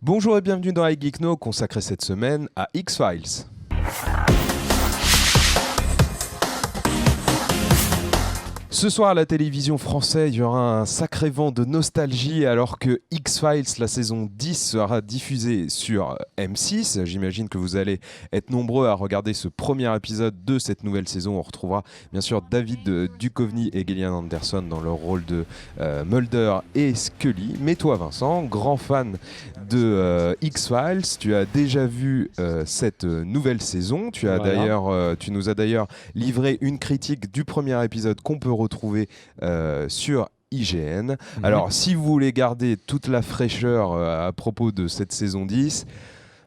Bonjour et bienvenue dans iGeekNo, consacré cette semaine à X-Files. Ce soir à la télévision française, il y aura un sacré vent de nostalgie alors que X-Files, la saison 10, sera diffusée sur M6. J'imagine que vous allez être nombreux à regarder ce premier épisode de cette nouvelle saison. On retrouvera bien sûr David Duchovny et Gillian Anderson dans leur rôle de Mulder et Scully. Mais toi Vincent, grand fan de X-Files, tu as déjà vu cette nouvelle saison. Tu nous as d'ailleurs livré une critique du premier épisode qu'on peut retrouver sur IGN. Alors, si vous voulez garder toute la fraîcheur à propos de cette saison 10,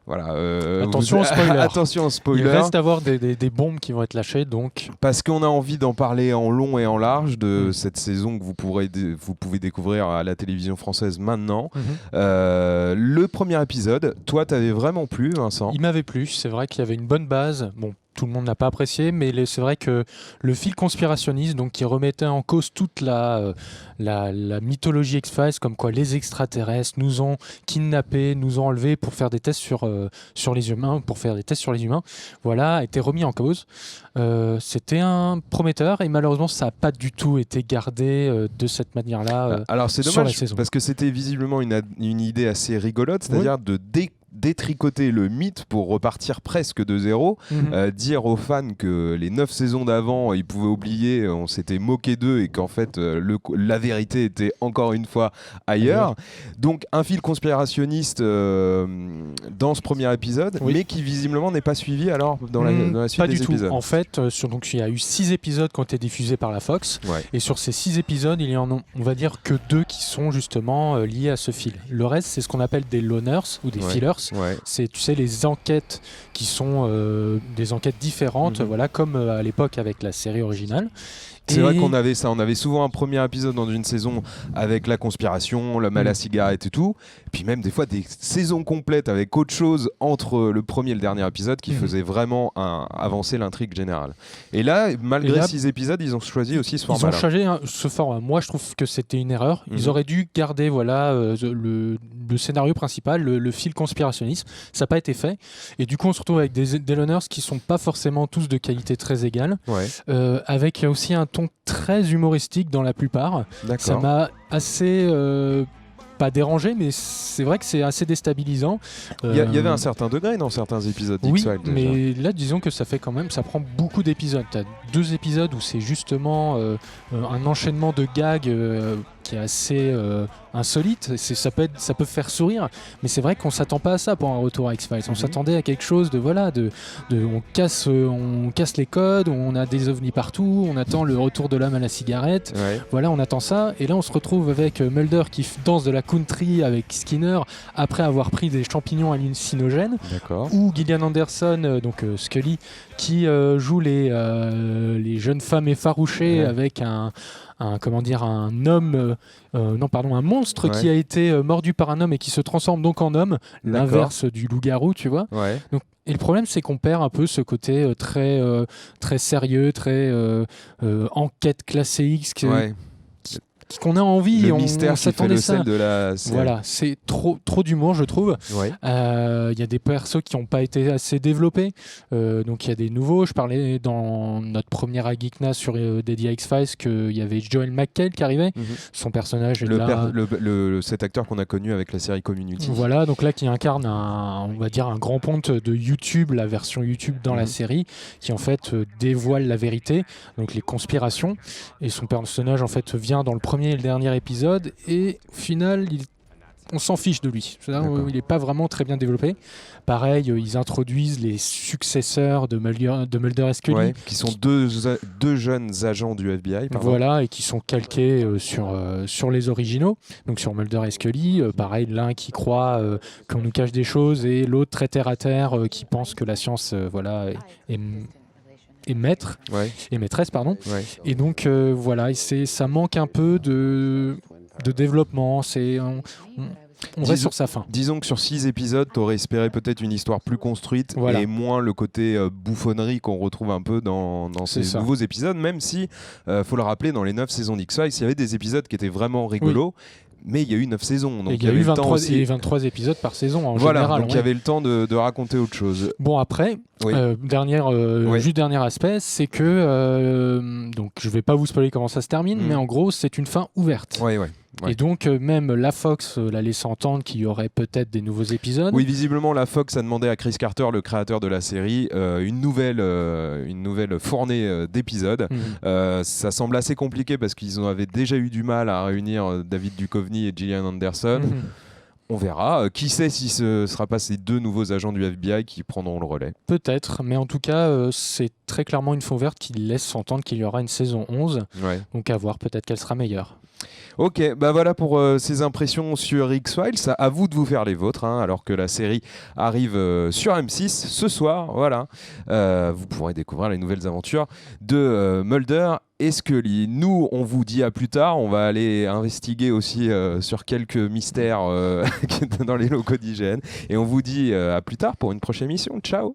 voilà, attention au spoiler. Attention au spoiler. Il reste à avoir des bombes qui vont être lâchées, donc. Parce qu'on a envie d'en parler en long et en large de cette saison que vous pouvez découvrir à la télévision française maintenant. Le premier épisode, toi, t'avais vraiment plu, Vincent? Il m'avait plu. C'est vrai qu'il y avait une bonne base. Bon. Tout le monde n'a pas apprécié, mais c'est vrai que le fil conspirationniste, donc qui remettait en cause toute la mythologie X-Files, comme quoi les extraterrestres nous ont kidnappés, nous ont enlevés pour faire des tests sur les humains, voilà, a été remis en cause. C'était un prometteur et malheureusement ça n'a pas du tout été gardé de cette manière-là. Alors c'est dommage parce que c'était visiblement une idée assez rigolote, c'est-à-dire de détricoter le mythe pour repartir presque de zéro, dire aux fans que les 9 saisons d'avant ils pouvaient oublier, on s'était moqué d'eux et qu'en fait la vérité était encore une fois ailleurs. Donc un fil conspirationniste dans ce premier épisode, mais qui visiblement n'est pas suivi alors dans la suite pas des du épisodes. Tout. En fait, donc, il y a eu 6 épisodes qui ont été diffusés par la Fox, et sur ces 6 épisodes, il y en a, on va dire que 2 qui sont justement liés à ce fil. Le reste, c'est ce qu'on appelle des loners ou des fillers. C'est, tu sais, les enquêtes qui sont des enquêtes différentes, voilà, comme à l'époque avec la série originale. C'est vrai qu'on avait ça, on avait souvent un premier épisode dans une saison avec la conspiration, le mal à cigarette et tout, et puis même des fois des saisons complètes avec autre chose entre le premier et le dernier épisode qui faisait vraiment avancer l'intrigue générale. Et là, malgré 6 épisodes, ils ont choisi aussi ce format. Ils ont changé ce format. Moi, je trouve que c'était une erreur. Ils auraient dû garder le scénario principal, le fil conspirationniste. Ça n'a pas été fait. Et du coup, on se retrouve avec des loners qui ne sont pas forcément tous de qualité très égale, avec aussi un ton très humoristique dans la plupart. D'accord. Ça m'a assez pas dérangé, mais c'est vrai que c'est assez déstabilisant. Il y avait un certain degré dans certains épisodes d'X-Files. Oui, mais là, disons que ça fait quand même, ça prend beaucoup d'épisodes. Tu as 2 épisodes où c'est justement un enchaînement de gags qui est assez insolite. Ça peut faire sourire, mais c'est vrai qu'on s'attend pas à ça pour un retour à X-Files. On s'attendait à quelque chose de on casse les codes, on a des ovnis partout, on attend le retour de l'homme à la cigarette. Voilà, on attend ça. Et là, on se retrouve avec Mulder qui danse de la country avec Skinner après avoir pris des champignons hallucinogènes. Ou Gillian Anderson, donc Scully, qui joue les jeunes femmes effarouchées avec un monstre qui a été mordu par un homme et qui se transforme donc en homme, l'inverse du loup-garou, tu vois. Donc, et le problème, c'est qu'on perd un peu ce côté très sérieux, très enquête classée X qu'on a envie. Le mystère qui fait le sel de la série. Voilà, c'est trop d'humour, je trouve. Y a des persos qui n'ont pas été assez développés. Donc il y a des nouveaux. Je parlais dans notre première Geekna sur dédié à X-Files qu'il y avait Joel McHale qui arrivait. Son personnage est cet acteur qu'on a connu avec la série Community. Voilà, donc là qui incarne un grand ponte de YouTube, la version YouTube dans la série, qui en fait dévoile la vérité, donc les conspirations. Et son personnage en fait vient dans le premier et le dernier épisode, et au final on s'en fiche de lui. Il n'est pas vraiment très bien développé. Pareil, ils introduisent les successeurs de Mulder et Scully, qui sont deux jeunes agents du FBI. Voilà, et qui sont calqués sur les originaux, donc sur Mulder et Scully. Pareil, l'un qui croit qu'on nous cache des choses, et l'autre très terre à terre qui pense que la science est maîtresse, pardon. Et donc voilà, ça manque un peu de développement. On reste sur sa fin. Disons que sur 6 épisodes, tu aurais espéré peut-être une histoire plus construite et moins le côté bouffonnerie qu'on retrouve un peu dans ces nouveaux épisodes, même si, faut le rappeler, dans les 9 saisons d'X-Files, il y avait des épisodes qui étaient vraiment rigolos. mais il y a eu 9 saisons. Donc et il y a eu le temps 23, aussi. 23 épisodes par saison en Voilà, général. donc il y avait le temps de raconter autre chose. Bon, après, Oui. Oui. juste dernier aspect, c'est que, donc je vais pas vous spoiler comment ça se termine, mais en gros, c'est une fin ouverte. Ouais. Et donc, même la Fox l'a laissé entendre qu'il y aurait peut-être des nouveaux épisodes. Oui, visiblement, la Fox a demandé à Chris Carter, le créateur de la série, une nouvelle fournée d'épisodes. Ça semble assez compliqué parce qu'ils avaient déjà eu du mal à réunir David Duchovny et Gillian Anderson. On verra. Qui sait si ce sera pas ces 2 nouveaux agents du FBI qui prendront le relais. Peut-être, mais en tout cas, c'est très clairement une fin ouverte qui laisse entendre qu'il y aura une saison 11. Ouais. Donc à voir, peut-être qu'elle sera meilleure. Ok, bah voilà pour ces impressions sur X-Files. À vous de vous faire les vôtres, alors que la série arrive sur M6 ce soir. Voilà, vous pourrez découvrir les nouvelles aventures de Mulder et Scully. Nous, on vous dit à plus tard. On va aller investiguer aussi sur quelques mystères dans les locaux d'IGN. Et on vous dit à plus tard pour une prochaine émission. Ciao.